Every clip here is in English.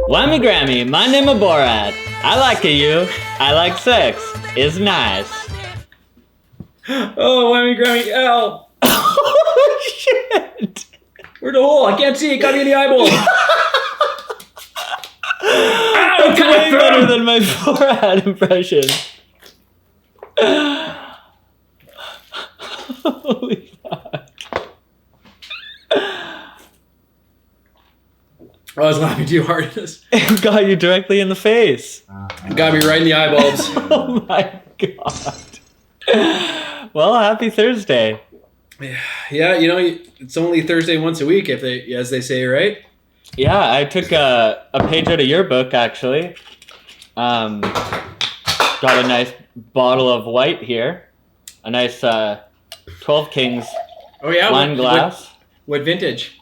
Whammy Grammy, my name is Borat. I like you. I like sex. It's nice. Oh, Whammy Grammy, help! Oh shit! Where's the hole? I can't see it. Got me in the eyeball. That's way better than my Borat impression. Holy fuck. I was laughing too hard at this. It got you directly in the face. Got me right in the eyeballs. Oh my god. Well, happy Thursday. Yeah, you know, it's only Thursday once a week, as they say, right? Yeah, I took a page out of your book, actually. Got a nice bottle of white here. A nice 12 Kings wine glass. What vintage?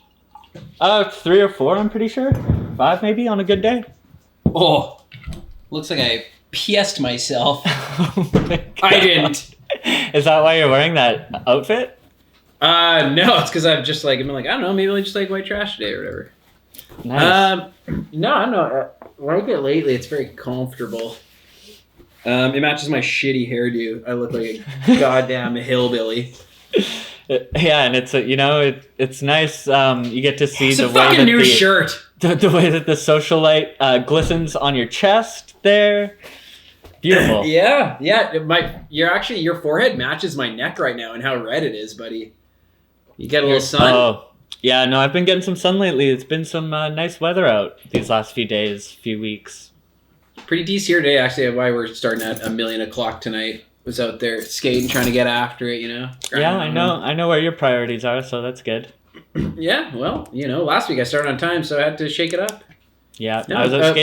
3 or 4, I'm pretty sure. 5 maybe on a good day. Oh, looks like I pissed myself. Oh my God. I didn't. Is that why you're wearing that outfit? No, it's because I'm like, I don't know, maybe I just like white trash today or whatever. Nice. No. Like it lately, it's very comfortable. It matches my shitty hairdo. I look like a goddamn hillbilly. Yeah, and it's it's nice. You get to see It's the a way fucking that new shirt. the way that the social light glistens on your chest there. Beautiful. Yeah. Your forehead matches my neck right now and how red it is, buddy. You get a little sun. Oh, yeah. No, I've been getting some sun lately. It's been some nice weather out these last few days, few weeks. Pretty decent here today, actually. Why we're starting at 1,000,000 tonight. Was out there skating, trying to get after it, you know. Yeah, I know where your priorities are, so that's good. Yeah, well, last week I started on time, so I had to shake it up. Yeah, No, I was out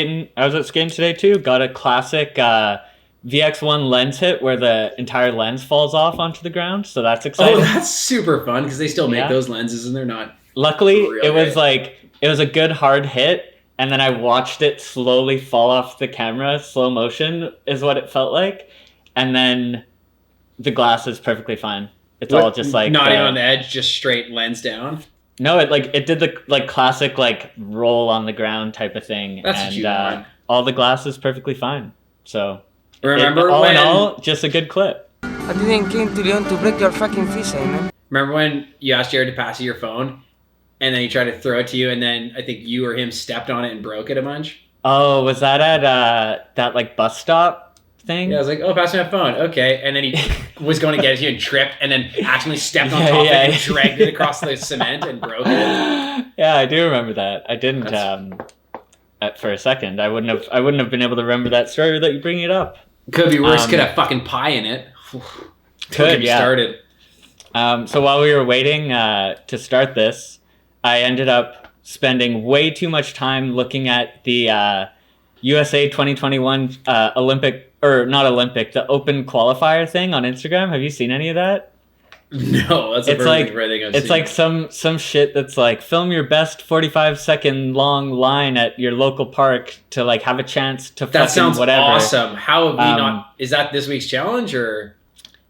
skating today too. Got a classic VX1 lens hit where the entire lens falls off onto the ground, so that's exciting. Oh, that's super fun because they still make those lenses and they're not. Luckily, real, it was it was a good hard hit, and then I watched it slowly fall off the camera. Slow motion is what it felt like, and then the glass is perfectly fine. It's all just like not even on the edge, just straight lens down. No, it did the classic roll on the ground type of thing. That's what you want. All the glass is perfectly fine. So Remember all when? in all, just a good clip. I didn't came to Leon to break your fucking face, man. Remember when you asked Jared to pass you your phone, and then he tried to throw it to you, and then I think you or him stepped on it and broke it a bunch? Oh, was that at that bus stop thing? Yeah, I was like, oh, pass me my phone. Okay. And then he was going to get it to you and tripped and then accidentally stepped on top of it and dragged it across the cement and broke it. Yeah, I do remember that. I didn't for a second. I wouldn't have been able to remember that story that you bring it up. Could be worse. Could have fucking pie in it. Could, yeah. Started. So while we were waiting to start this, I ended up spending way too much time looking at the USA 2021 the Open qualifier thing on Instagram. Have you seen any of that? No, that's the first thing I've seen. It's like some shit that's like film your best 45-second long line at your local park to have a chance to that sounds whatever. Awesome. How have we not? Is that this week's challenge or?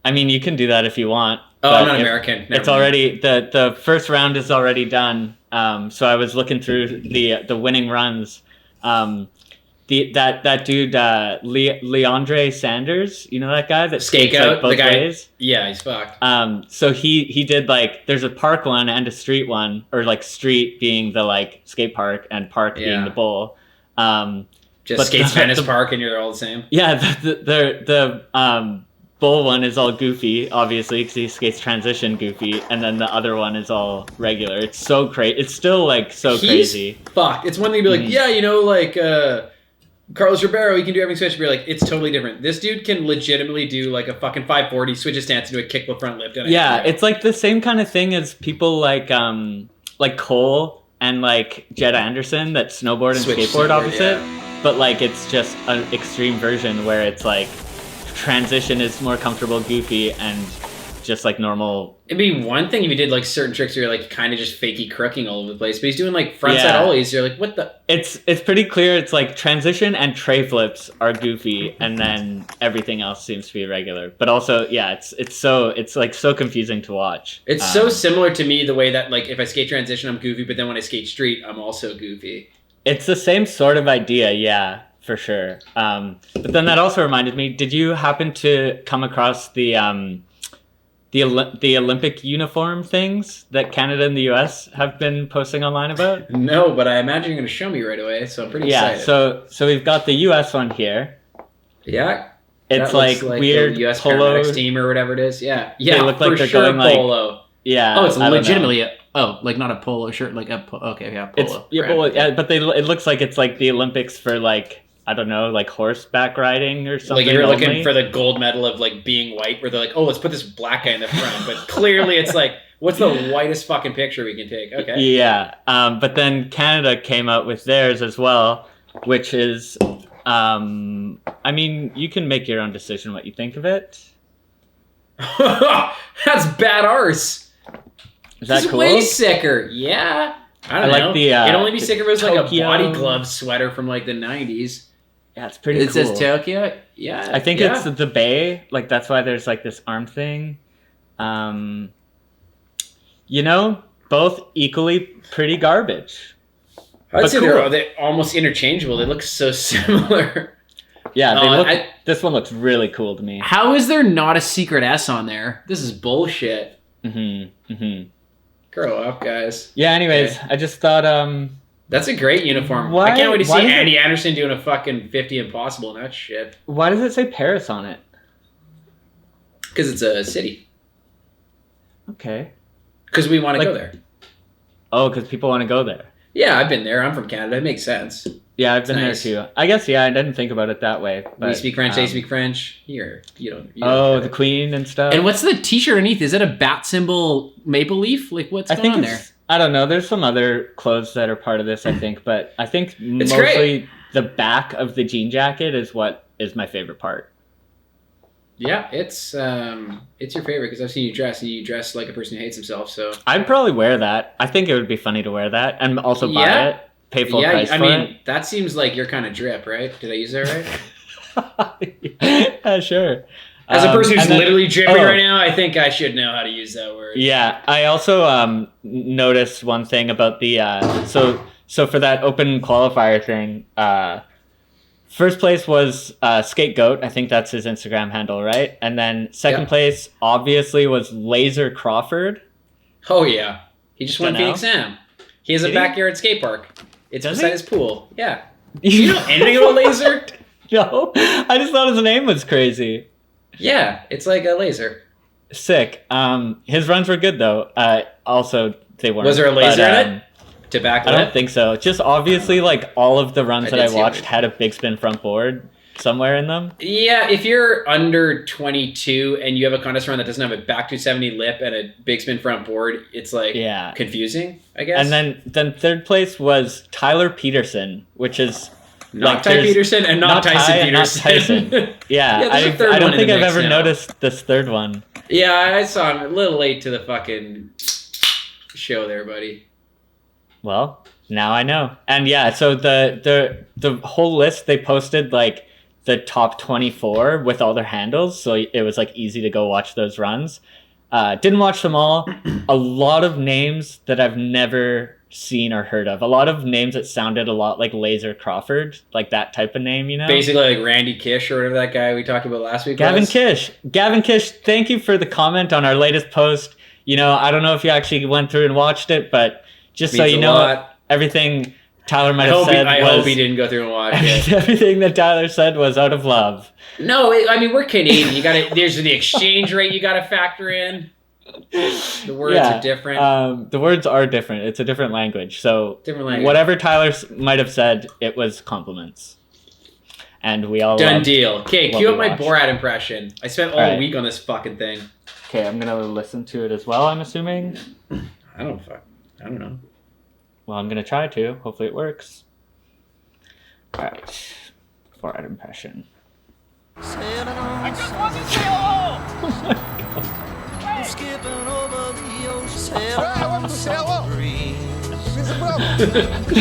I mean, you can do that if you want. Oh, I'm not American. It's already the first round is already done. So I was looking through the winning runs. That dude Leandre Sanders, you know that guy that skates both ways? Yeah, he's fucked. So he did there's a park one and a street one, or street being the skate park and park being the bowl. Just skates Venice Park and you're all the same. Yeah, the bowl one is all goofy, obviously, because he skates transition goofy, and then the other one is all regular. It's so crazy. It's still crazy. Fuck. It's one thing to be Carlos Ribeiro, he can do everything switch, but it's totally different. This dude can legitimately do a fucking 540, switch his stance into a kickflip front lip. Yeah, it's the same kind of thing as people like Cole and Jed Anderson that snowboard and skateboard opposite. Yeah. But it's just an extreme version where it's transition is more comfortable, goofy, and just like normal. It'd be one thing if you did like certain tricks where you're like kind of just fakey crooking all over the place, but he's doing like frontside ollies. You're like, what the? It's pretty clear. It's like transition and tray flips are goofy, and then everything else seems to be regular. But also, yeah, it's like so confusing to watch. It's so similar to me the way that like if I skate transition, I'm goofy, but then when I skate street, I'm also goofy. It's the same sort of idea, yeah, for sure. But then that also reminded me. Did you happen to come across the Olympic uniform things that Canada and the US have been posting online about? No, but I imagine you're going to show me right away, so I'm pretty excited. Yeah, so we've got the US one here. Yeah. It's like weird the US polo paramedics team or whatever it is. Yeah. Yeah, they look like they're sure going polo. Yeah. Oh, it's legitimately like not a polo shirt, like a okay, yeah, polo. But it looks like it's like the Olympics for like, I don't know, like horseback riding or something. Like you're looking for the gold medal of like being white, where they're like, oh, let's put this black guy in the front. But clearly it's like, what's the whitest fucking picture we can take? Okay. Yeah. But then Canada came out with theirs as well, which is, I mean, you can make your own decision what you think of it. That's bad arse. Is that cool? Way sicker. Yeah. I don't know. Like the, it'd only be sicker if it was like a Tokyo body glove sweater from like the 90s. Yeah, it's pretty It cool. says Tokyo. Yeah. I think it's the Bay. Like, that's why there's like this arm thing. You know, both equally pretty garbage. I'd say cool. they're almost interchangeable. They look so similar. Yeah, this one looks really cool to me. How is there not a secret S on there? This is bullshit. Grow up, guys. Yeah, anyways, I just thought, that's a great uniform. I can't wait to see Andy Anderson doing a fucking 50 impossible and that shit. Why does it say Paris on it? Because it's a city. Okay. Because we want to go there. Oh, because people want to go there. Yeah, I've been there. I'm from Canada. It makes sense. Yeah, I've been there too. I guess, yeah, I didn't think about it that way. But, we speak French, they speak French. You don't the Queen and stuff. And what's the t-shirt underneath? Is it a bat symbol maple leaf? Like, what's going on there? I don't know. There's some other clothes that are part of this, I think. But I think it's mostly great. The back of the jean jacket is what is my favorite part. Yeah, it's your favorite because I've seen you dress, and you dress like a person who hates himself. So I'd probably wear that. I think it would be funny to wear that and also buy it. Pay full price for it. I mean, that seems like your kind of drip, right? Did I use that right? Yeah, sure. As a person who's literally dripping right now, I think I should know how to use that word. Yeah, I also noticed one thing about the so for that open qualifier thing. First place was Scapegoat. I think that's his Instagram handle, right? And then second place, obviously, was Laser Crawford. Oh yeah, he just won Phoenix Sam. He has a backyard skate park. It's beside his pool. Yeah. You know anything about Laser? No, I just thought his name was crazy. Yeah, it's like a laser. Sick. His runs were good though. Also, they weren't. Was there a laser in it? To back it I don't up? think so. Just obviously, like all of the runs that I watched had a big spin front board somewhere in them. Yeah, if you're under 22 and you have a contest run that doesn't have a back 270 lip and a big spin front board, it's like confusing, I guess. And then third place was Tyler Peterson, which is not like, Ty Peterson and not Tyson Peterson. Not Tyson. Yeah, I don't think I've ever noticed this third one. Yeah, I saw him a little late to the fucking show there, buddy. Well, now I know. And yeah, so the whole list, they posted like the top 24 with all their handles, so it was like easy to go watch those runs. Didn't watch them all. A lot of names that I've never seen or heard of. A lot of names that sounded a lot like Laser Crawford, like that type of name, you know? Basically like Randy Kish or whatever that guy we talked about last week Gavin was. Gavin Kish, thank you for the comment on our latest post. You know, I don't know if you actually went through and watched it, but just so you know, everything Tyler might have said I hope he didn't go through and watch it. Everything that Tyler said was out of love. No, I mean, we're Canadian. There's the exchange rate you got to factor in. The words are different. The words are different. It's a different language. So whatever Tyler might have said, it was compliments. And we all done deal. Okay, cue up my Borat impression. I spent all week on this fucking thing. Okay, I'm gonna listen to it as well, I'm assuming. I don't know. Well, I'm gonna try to. Hopefully it works. Alright. Borat impression. I just want to say hello!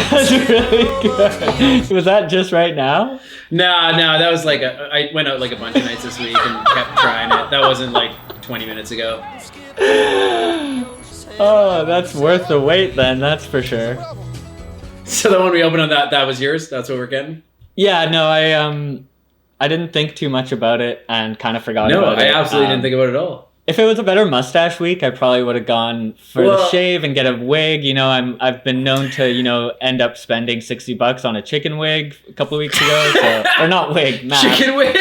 That's really good. Was that just right now? No, that was like I went out like a bunch of nights this week and kept trying it. That wasn't like 20 minutes ago. Oh, that's worth the wait then, that's for sure. So the one we opened on that was yours? That's what we're getting? Yeah, no, I didn't think too much about it and kind of forgot about it. No, I absolutely didn't think about it at all. If it was a better mustache week, I probably would have gone for the shave and get a wig. You know, I've been known to, end up spending $60 on a chicken wig a couple of weeks ago. Or not wig, mask. Chicken wig?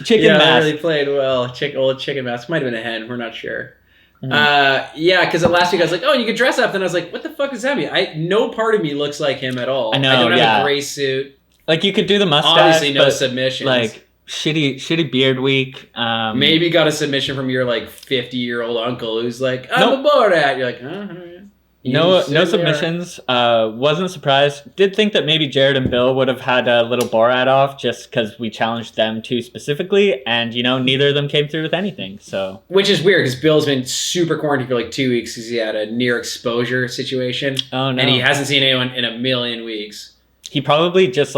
Chicken mask. Yeah, really played well. Old chicken mask. Might have been a hen. We're not sure. Yeah, because last week I was like, oh, you could dress up. Then I was like, what the fuck does that mean? No part of me looks like him at all. I know, I don't have a gray suit. Like, you could do the mustache. Obviously, no but, submissions. Like, shitty beard week. Maybe got a submission from your, 50-year-old uncle who's like, I'm a Borat. You're like, huh? No submissions. Wasn't surprised. Did think that maybe Jared and Bill would have had a little Borat off just because we challenged them too specifically, and neither of them came through with anything. So, which is weird because Bill's been super quarantined for 2 weeks because he had a near exposure situation. Oh no! And he hasn't seen anyone in a million weeks. He probably just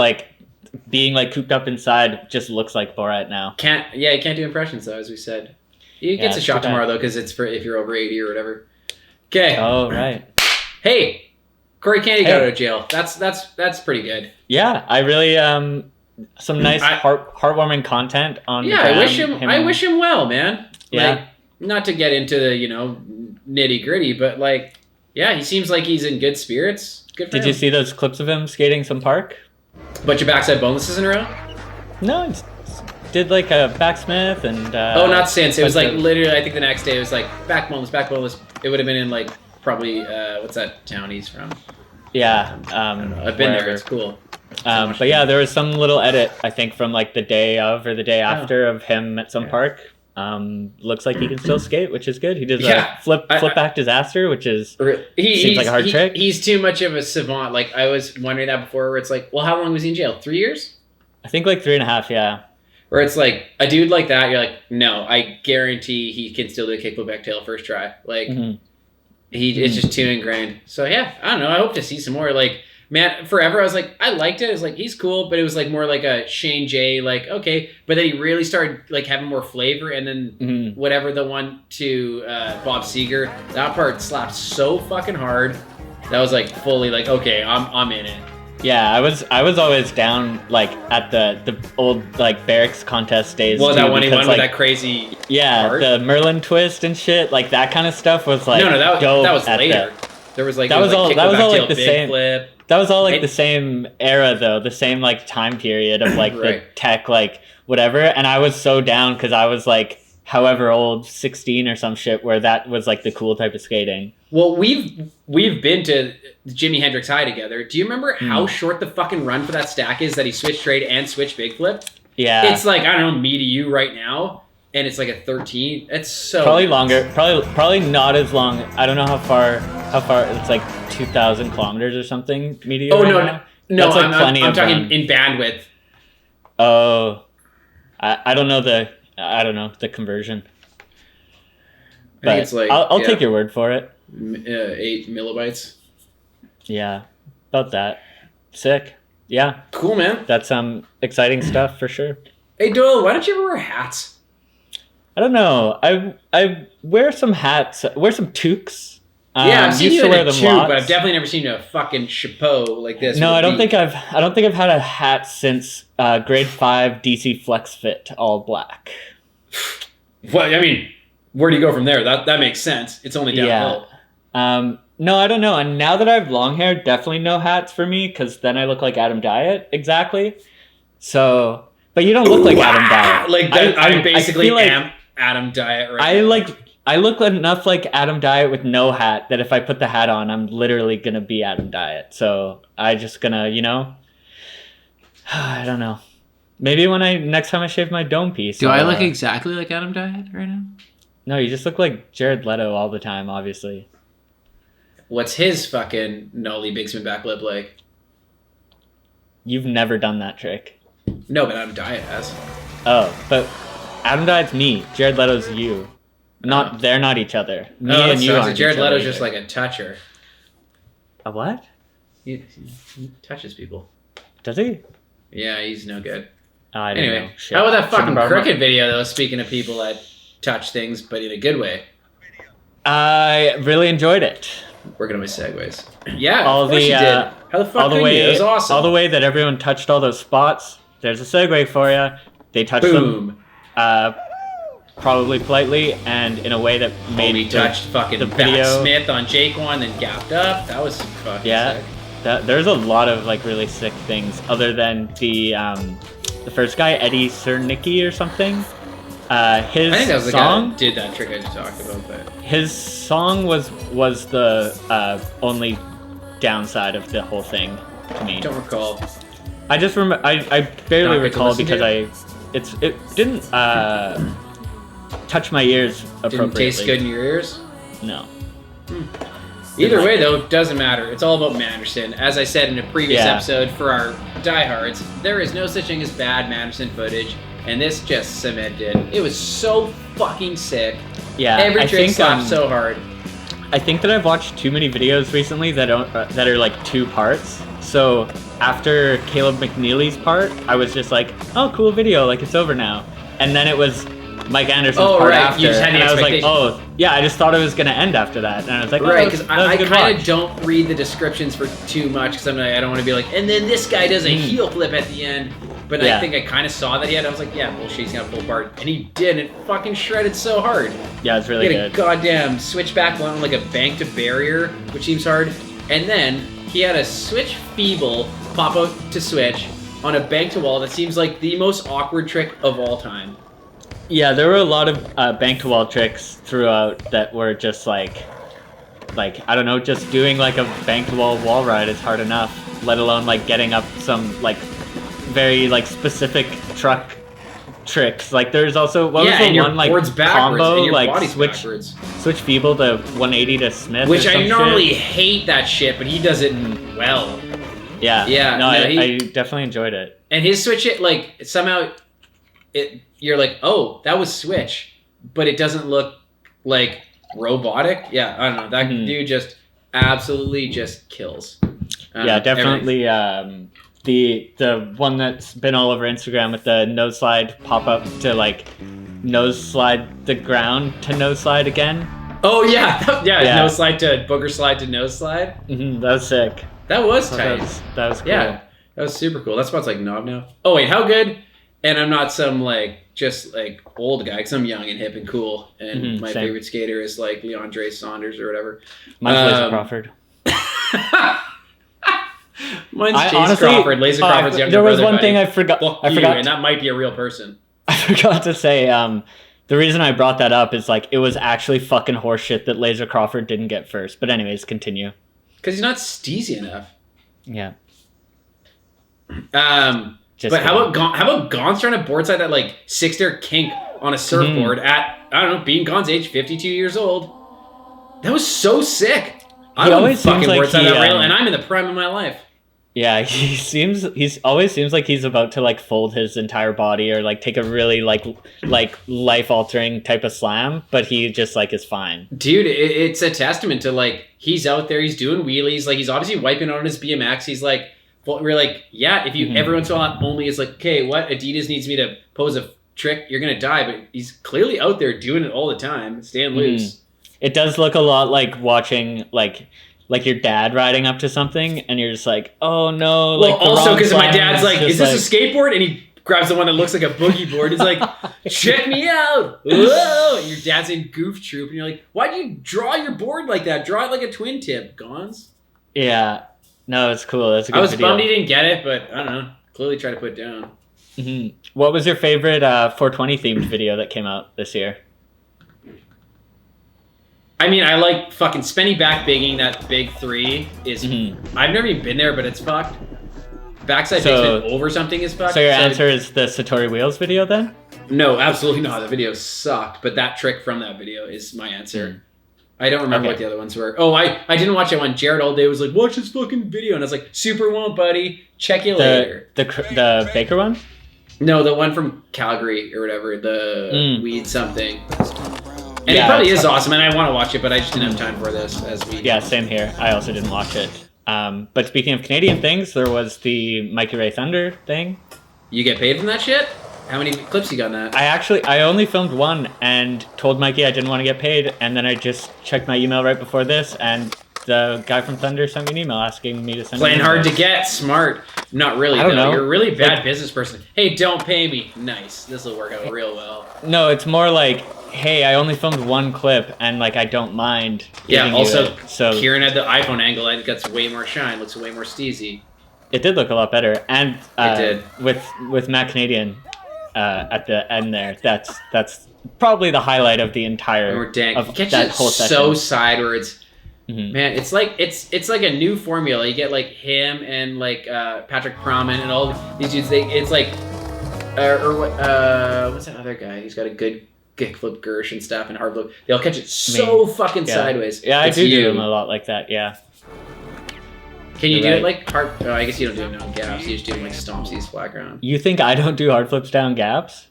being cooped up inside just looks like Borat now. He can't do impressions though, as we said. He gets a shot tomorrow though because it's for if you're over 80 or whatever. Okay. Oh right. Hey, Corey Candy got out of jail. That's pretty good. Yeah, I really some nice heartwarming content on. Yeah, I wish him well, man. Yeah. Not to get into the nitty gritty, but yeah, he seems like he's in good spirits. Good for him. Did you see those clips of him skating some park? Bunch of backside bonelesses in a row? No, it's did a backsmith and. Not since it was literally. I think the next day it was back boneless. It would have been in probably what's that town he's from? Yeah, I've been there. It's cool. But yeah, there was some little edit I think from the day of or the day after of him at some park. Looks like he can still skate, which is good. He did a flip back disaster, which is seems like a hard trick. He's too much of a savant. I was wondering that before, where it's well, how long was he in jail? 3 years? I think 3.5. Yeah. Where it's a dude like that, you're no, I guarantee he can still do a kickflip back tail first try. It's just too ingrained. So yeah, I don't know. I hope to see some more. Man, forever I was I liked it. It was he's cool, but it was more like a Shane J. Okay, but then he really started having more flavor, and then whatever the one to Bob Seger, that part slapped so fucking hard. That was fully okay, I'm in it. Yeah, I was always down at the old barracks contest days. Well, too, that one he won with that crazy. Yeah, part. The Merlin twist and shit, that kind of stuff was no, that was later. There was that was all the same. Flip. That was all the same era though, the same time period of right. The tech whatever, and I was so down because I was however old, 16 or some shit, where that was the cool type of skating. Well, we've been to Jimi Hendrix High together. Do you remember how short the fucking run for that stack is that he switched trade and switched big flip? Yeah. It's I don't know, me to you right now, and it's a 13. It's so probably longer. Probably not as long. I don't know how far it's 2,000 kilometers or something. Me to you. Oh right no, now? That's I'm talking in bandwidth. Oh, I don't know the conversion. But I think it's I'll take your word for it. 8 millibytes. Yeah, about that. Sick. Yeah. Cool, man. That's exciting stuff for sure. Hey Doyle, why don't you ever wear hats? I don't know. I wear some hats. Wear some toques. Yeah, I've seen you in a toque, but I've definitely never seen you in a fucking chapeau like this. No, I don't think I've had a hat since grade 5 DC Flex Fit all black. Well, I mean, where do you go from there? That makes sense. It's only downhill. Yeah. No, I don't know. And now that I have long hair, definitely no hats for me, because then I look like Adam Diet. Exactly. So, but you don't look like Adam Diet. I basically am Adam Diet right now. I look enough like Adam Diet with no hat that if I put the hat on, I'm literally going to be Adam Diet. So I just going to, I don't know. Maybe next time I shave my dome piece. Do I look exactly like Adam Diet right now? No, you just look like Jared Leto all the time, obviously. What's his fucking nollie big spin back lip like? You've never done that trick. No, but Adam Diet has. Oh, but Adam Diet's me. Jared Leto's you. They're not each other. Me Oh, and you sucks. aren't Jared each other Leto's just either. like a toucher. A what? He touches people. Does he? Yeah, he's no good. I don't know. Anyway, Shit. how about that fucking Shouldn't borrow Krooked video though? Speaking of people that touch things, but in a good way. I really enjoyed it. Working on my segues. Yeah, All of course the, you did. How the fuck all the could way, you? It was awesome. all the way that everyone touched all those spots. There's a segue for you. They touched Boom. them, probably politely and in a way that made We touched fucking the Bat video. Smith on Jake one, then gapped up. That was fucking sick. There's a lot of like really sick things other than the first guy, Eddie Cernicki or something. His I think that was the guy song. that did that trick I just talked about. But His song was the only downside of the whole thing to me. don't recall. I just remember. I barely Not good to recall listen because to? it didn't touch my ears appropriately. Didn't taste good in your ears. No. Either way, though, it doesn't matter. It's all about Manderson. As I said in a previous Yeah. episode for our diehards, there is no such thing as bad Manderson footage, and this just cemented. It was so fucking sick. Yeah. Every I trick think slapped so hard. I think that I've watched too many videos recently that are like two parts. So after Caleb McNeely's part, I was just like, "Oh, cool video! Like it's over now." And then it was Mike Anderson's part right. after, You just had and the I was like, expectation. "Oh, yeah." I just thought it was gonna end after that, and I was like, Right, "Oh, because that was a I good kind of watch." don't read the descriptions for too much because I don't want to be like, and then this guy does a heel flip at the end. But Yeah. I think I kind of saw that he had. I was like, yeah, bullshit, he's gonna pull apart, and he did. And it fucking shredded so hard. Yeah, it's really He had a good. goddamn switchback on like a bank to barrier, which seems hard. And then he had a switch feeble pop out to switch on a bank to wall that seems like the most awkward trick of all time. Yeah, there were a lot of bank to wall tricks throughout that were just like I don't know, just doing like a bank to wall ride is hard enough, let alone like getting up some like very like specific truck tricks. Like there's also what was and the your one like board's backwards, combo and your like body's switch backwards. switch feeble to 180 to Smith, Which or some I normally shit. hate that shit, but he does it well. Yeah, Yeah, No, no, I definitely enjoyed it. And his switch it like somehow you're like, oh, that was switch, but it doesn't look like robotic. Yeah, I don't know. That dude just absolutely just kills. Yeah, definitely. The one that's been all over Instagram with the nose slide pop up to like nose slide the ground to nose slide again. Oh yeah, Yeah. nose slide to booger slide to nose slide. That was sick. That was tight. That was cool. Yeah, that was super cool. That spot's like knob now. Oh wait, how good? And I'm not some like just like old guy because I'm young and hip and cool. And my same. favorite skater is like Leandre Saunders or whatever. Mine's Laser Crawford. Mine's I Chase honestly- Crawford. Laser Crawford's younger There was brother, one thing buddy. I forgot. Fuck I you, forgot. and that might be a real person. I forgot to say. The reason I brought that up is like it was actually fucking horseshit that Laser Crawford didn't get first. But anyways, continue. Because he's not steezy enough. Yeah. But how about Gon's trying to boardside that like 6-stair kink on a surfboard at, I don't know, being Gon's age, 52 years old? That was so sick. I He would always fucking seems like boardside he, that rail, and I'm in the prime of my life. Yeah, he's always seems like he's about to like fold his entire body or like take a really like life altering type of slam, but he just like is fine. Dude, it's a testament to like, he's out there, he's doing wheelies, like he's obviously wiping on his BMX, he's like, well, we're like, yeah, if you every once in a while only is like, okay, what, Adidas needs me to pose a trick, you're gonna die, but he's clearly out there doing it all the time, staying loose. It does look a lot like watching like your dad riding up to something and you're just like, oh no. Well, like the also wrong because my slam dad's like, just is this a skateboard? And he grabs the one that looks like a boogie board. He's like, check me out. Whoa. And your dad's in Goof Troop. And you're like, why'd you draw your board like that? Draw it like a twin tip, Gons. Yeah. No, it's cool. That's a good I was video. bummed he didn't get it, but I don't know. Clearly tried to put it down. What was your favorite 420 themed video that came out this year? I mean, I like fucking Spenny back bigging that big 3 is... I've never even been there, but it's fucked. Backside big spin over something is fucked. So your answer is the Satori Wheels video then? No, absolutely not. The video sucked, but that trick from that video is my answer. I don't remember what the other ones were. Oh, I didn't watch that one. Jared all day was like, watch this fucking video. And I was like, super won't, buddy. Check you later. The Baker one? No, the one from Calgary or whatever. The weed something. And it probably is awesome, and I want to watch it, but I just didn't have time for this as we. Yeah, same here. I also didn't watch it. But speaking of Canadian things, there was the Mikey Ray Thunder thing. You get paid from that shit? How many clips you got on that? I only filmed one and told Mikey I didn't want to get paid, and then I just checked my email right before this, and the guy from Thunder sent me an email asking me to send. Playing hard to get, smart. Not really. I don't know. You're a really bad business person. Hey, don't pay me. Nice. This will work out real well. No, it's more like, hey, I only filmed one clip, and like I don't mind. Yeah. Also, so Kieran had the iPhone angle, and it gets way more shine. Looks way more steezy. it did look a lot better, and It did. with Matt Canadian at the end there. That's probably the highlight of the entire Or dang, of you catch that it whole session. so sideways. Mhm. Man, it's like a new formula. You get like him and like Patrick Proman and all these dudes. It's like what's that other guy? He's got a good kickflip Gersh and stuff and hard flip. They all catch it so fucking sideways. Yeah, It's I do you. them a lot like that. Yeah. Can you You're do right. it like hard? Oh, I guess you don't do it on gaps. You just do like stomps these flat ground. You think I don't do hard flips down gaps?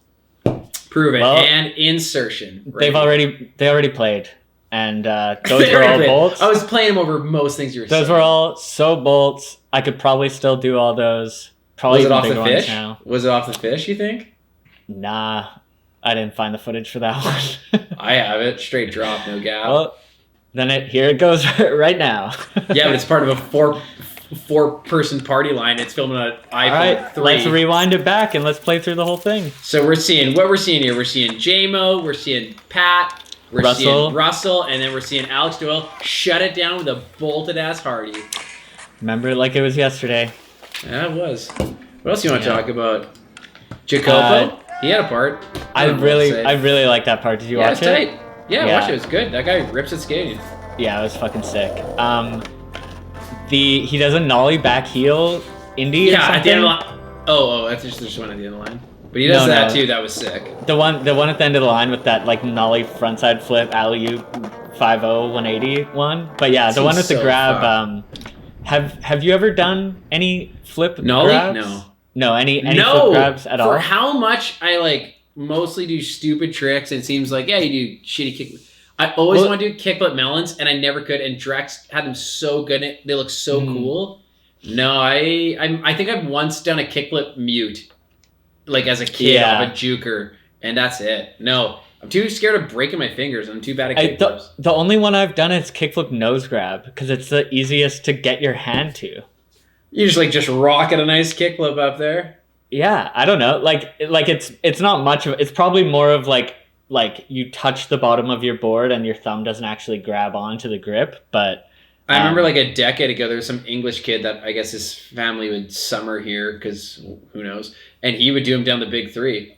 Prove it. Well, and insertion. They already played, and those They were all already played. bolts. I was playing them over most things you were saying. Those were all so bolts. I could probably still do all those. Probably Was it even off the bigger ones fish? now. Was it off the fish, you think? Nah, I didn't find the footage for that one. I have it. Straight drop, no gap. Well, then here it goes right now. Yeah, but it's part of a four-person party line. It's filming on an iPhone All right, 3. let's rewind it back and let's play through the whole thing. So we're seeing here. We're seeing J-Mo, we're seeing Pat, we're seeing Russell, and then we're seeing Alex Doyle shut it down with a bolted-ass Hardy. Remember it like it was yesterday. Yeah, it was. What else do you want to talk about? Jacopo? He had a part. I really like that part. Did you watch it's it? tight. Yeah, Yeah. watch it. It was good. That guy rips at skating. Yeah, it was fucking sick. He does a nollie back heel indie. or Yeah, at the end of the something. line. Oh, that's just one at the end of the line. But he does that too. That was sick. The one at the end of the line with that like nollie frontside flip alley oop 5-0 180 one. But yeah, the one with the so grab. Have you ever done any flip Nollie? grabs? No. No, any flip grabs at all? For how much I like mostly do stupid tricks, and it seems like, yeah, you do shitty kick. I always want to do kickflip melons, and I never could. And Drex had them so good, and they look so cool. No, I think I've once done a kickflip mute, like as a kid off a juker, and that's it. No, I'm too scared of breaking my fingers. I'm too bad at kickflips. The only one I've done is kickflip nose grab because it's the easiest to get your hand to. You just rocket a nice kickflip up there. Yeah, I don't know. Like it's not much of. It's probably more of like you touch the bottom of your board and your thumb doesn't actually grab onto the grip. But I remember like a decade ago, there was some English kid that I guess his family would summer here because who knows, and he would do him down the big three,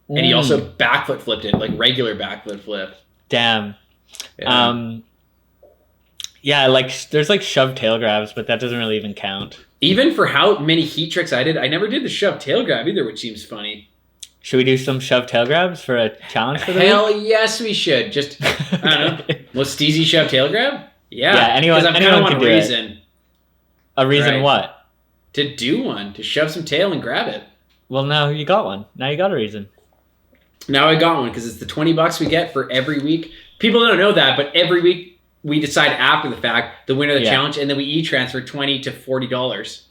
and he also backfoot flipped it, like regular backfoot flip. Damn. Yeah. Yeah, like there's like shove tail grabs, but that doesn't really even count. Even for how many heat tricks I did, I never did the shove tail grab either, which seems funny. Should we do some shove tail grabs for a challenge for the week? Hell yes, we should. Just I don't know. Was Steezy shove tail grab? Yeah. Yeah, anyone I can want a do it. reason. A reason Right. what? To do one, to shove some tail and grab it. Well, now you got one. Now you got a reason. Now I got one because it's the $20 we get for every week. People don't know that, but every week we decide after the fact the winner of the challenge, and then we e-transfer $20 to $40.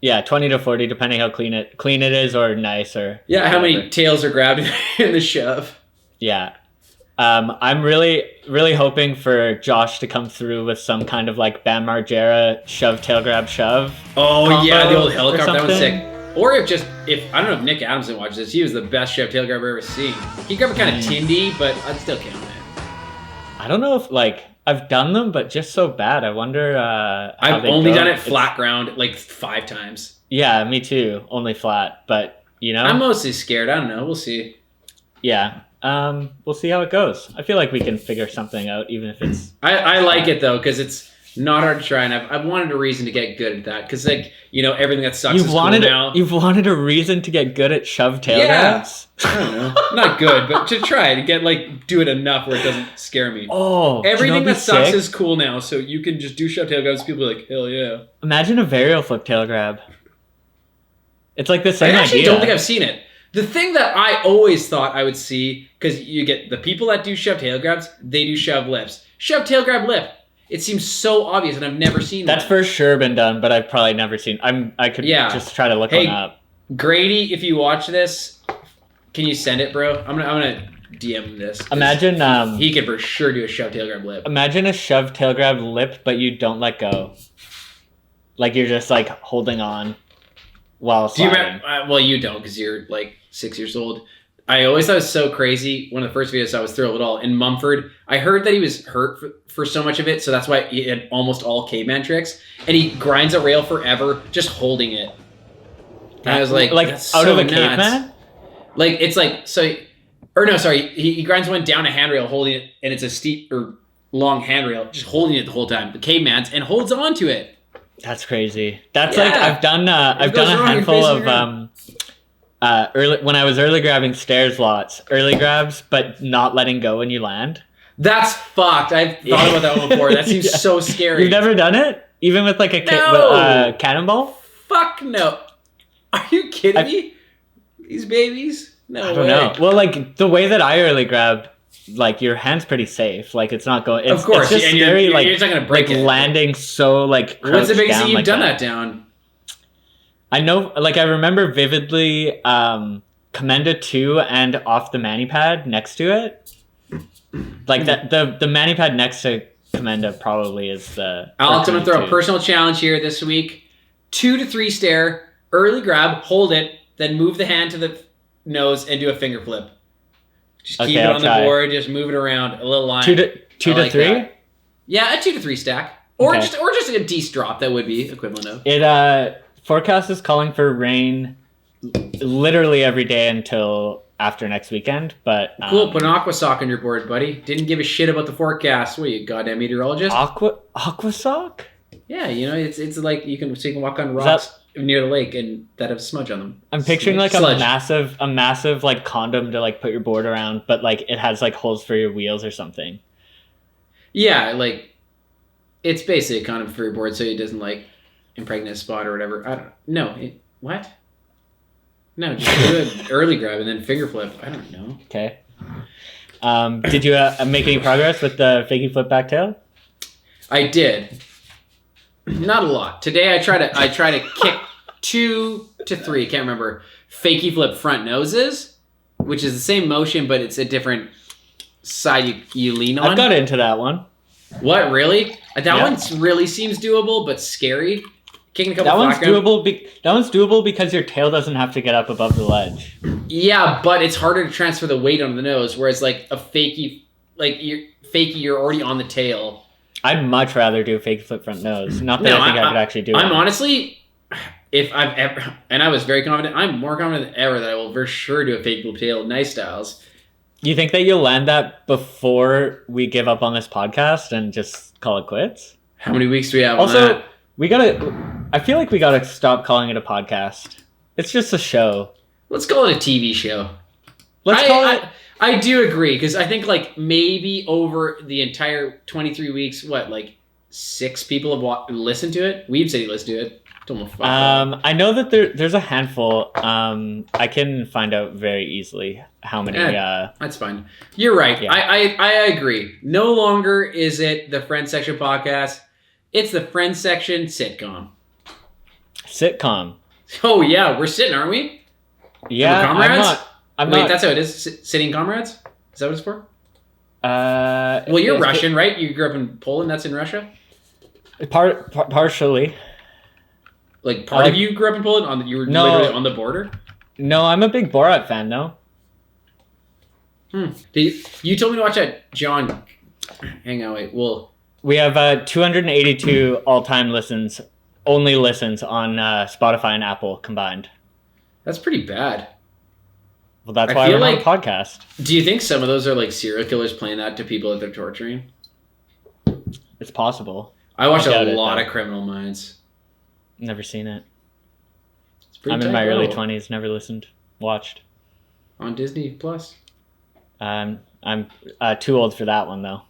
Yeah, 20 to 40, depending how clean it is or nice or Yeah, how many whatever. tails are grabbed in the shove? Yeah. I'm really, really hoping for Josh to come through with some kind of like Bam Margera shove tail grab shove. Oh yeah, the old or helicopter, that was something. sick. Or if I don't know if Nick Adamson watches this, he was the best shove tail grab I've ever seen. He grabbed it kind of tindy, but I'd still count it. I don't know if like I've done them, but just so bad. I wonder. How I've they only go. done it flat ground like 5 times. Yeah, me too. Only flat, but you know. I'm mostly scared. I don't know. We'll see. Yeah. We'll see how it goes. I feel like we can figure something out, even if it's. I like it though because it's not hard to try, and I've wanted a reason to get good at that because like everything that sucks is cool now. You've wanted a reason to get good at shove tail grabs? I don't know. Not good, but to try to get do it enough where it doesn't scare me. Oh, Everything that sucks sick? is cool now, so you can just do shove tail grabs. People are like, hell yeah. Imagine a varial flip tail grab. It's like the I same actually idea. don't think I've seen it. The thing that I always thought I would see, because you get the people that do shove tail grabs, they do shove lips. Shove tail grab lip. It seems so obvious, and I've never seen That's one. for sure been done, but I've probably never seen. I could just try to look one up. Grady, if you watch this, can you send it, bro? I'm gonna DM this. Imagine he could for sure do a shove tail grab lip. Imagine a shove tail grab lip, but you don't let go. Like you're just like holding on while sliding. Do you remember? Well, you don't because you're like 6 years old. I always thought it was so crazy. One of the first videos I was thrilled at all. In Mumford, I heard that he was hurt for so much of it, so that's why he had almost all caveman tricks. And he grinds a rail forever, just holding it. And I was like that's out so of a nuts. caveman? Like, it's like, so, or no, sorry, he grinds one down a handrail holding it, and it's a steep or long handrail, just holding it the whole time. The caveman's, and holds on to it. That's crazy. That's like, I've done a handful of, early when I was early grabbing stairs lots, early grabs, but not letting go when you land. That's fucked. I've thought about that one before. That seems so scary. You've never done it? Even with like a cannonball? Fuck no. Are you kidding me? These babies? No way. I don't know. Well, like the way that I early grab, like your hand's pretty safe. Like it's not going. It's, of course, it's just scary. You're like just not gonna break like it. Landing so like. What's the biggest thing you've like done that down? I know, like I remember vividly, Commenda 2 and off the mani pad next to it. Like that, the mani pad next to Commenda probably is the. Alex, I'm gonna throw a personal challenge here this week: 2 to 3 stare, early grab, hold it, then move the hand to the nose and do a finger flip. Just keep it on the board, just move it around a little line. 2 to 3. That. Yeah, a 2 to 3 stack, or just a decent drop. That would be equivalent of it. Forecast is calling for rain literally every day until after next weekend, but cool. Put an aqua sock on your board, buddy. Didn't give a shit about the forecast. What are you, goddamn meteorologist? Aqua sock? Yeah, you know it's like so you can walk on rocks near the lake and that have smudge on them. I'm picturing like a massive like condom to like put your board around, but like it has like holes for your wheels or something. Yeah, like it's basically a condom for your board so it doesn't like impregnate a spot or whatever. I don't know. What? No, just do an early grab and then finger flip. I don't know. Okay. Did you make any progress with the fakie flip back tail? I did. Not a lot. Today I try to kick 2 to 3, can't remember, fakie flip front noses, which is the same motion but it's a different side you lean on. I've got into that one. What, really? That one really seems doable but scary. Kicking a couple that one's doable because your tail doesn't have to get up above the ledge. Yeah, but it's harder to transfer the weight onto the nose, whereas like a fakie, you're already on the tail. I'd much rather do a fake flip front nose. Not that I think I could actually do it. I'm honestly, if I've ever, and I was very confident, I'm more confident than ever that I will for sure do a fake flip tail nice styles. You think that you'll land that before we give up on this podcast and just call it quits? How many weeks do we have on that? I feel like we gotta stop calling it a podcast. It's just a show. Let's call it a TV show. I do agree, because I think like maybe over the entire 23 weeks, 6 people have listened to it? Weeb said he listened to it. I know that there's a handful. I can find out very easily how many. That's fine. You're right. Yeah. I agree. No longer is it the Friends Section podcast. It's the Friends Section sitcom. Sitcom. Oh yeah, we're sitting, aren't we? Yeah, comrades? I'm Wait, not. that's how it is. Sitting comrades? Is that what it's for? Well, you're Russian, right? You grew up in Poland. That's in Russia. Partially. Like part of you grew up in Poland. You were literally on the border. No, I'm a big Borat fan, though. You told me to watch that John. Hang on, wait. Well, we have 282 all-time listens on Spotify and Apple combined. That's pretty bad. Well, that's why we're on a podcast. Do you think some of those are like serial killers playing that to people that they're torturing? It's possible. I watched a lot of Criminal Minds. Never seen it. I'm in my early 20s. Never watched. On Disney Plus. I'm too old for that one though.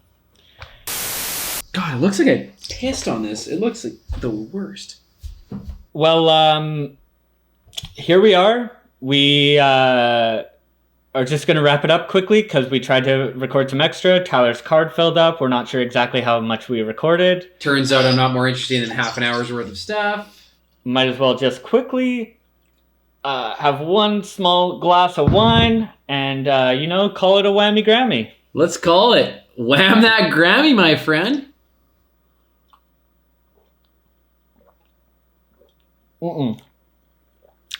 God, it looks like I pissed on this. It looks like the worst. Well, here we are. we are just going to wrap it up quickly because we tried to record some extra. Tyler's card filled up. We're not sure exactly how much we recorded. Turns out I'm not more interesting than half an hour's worth of stuff. Might as well just quickly have one small glass of wine and, call it a whammy Grammy. Let's call it. Wham that Grammy, my friend.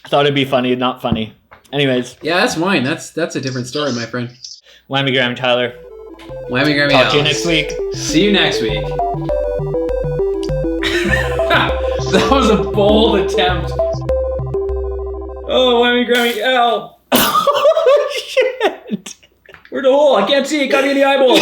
Thought it'd be funny, not funny. Anyways. Yeah, that's wine. That's a different story, my friend. Whammy Grammy, Tyler. Whammy Grammy. Talk to you next week. See you next week. That was a bold attempt. Oh, Whammy Grammy L. Oh, shit. Where's the hole? I can't see it. Got me in the eyeball.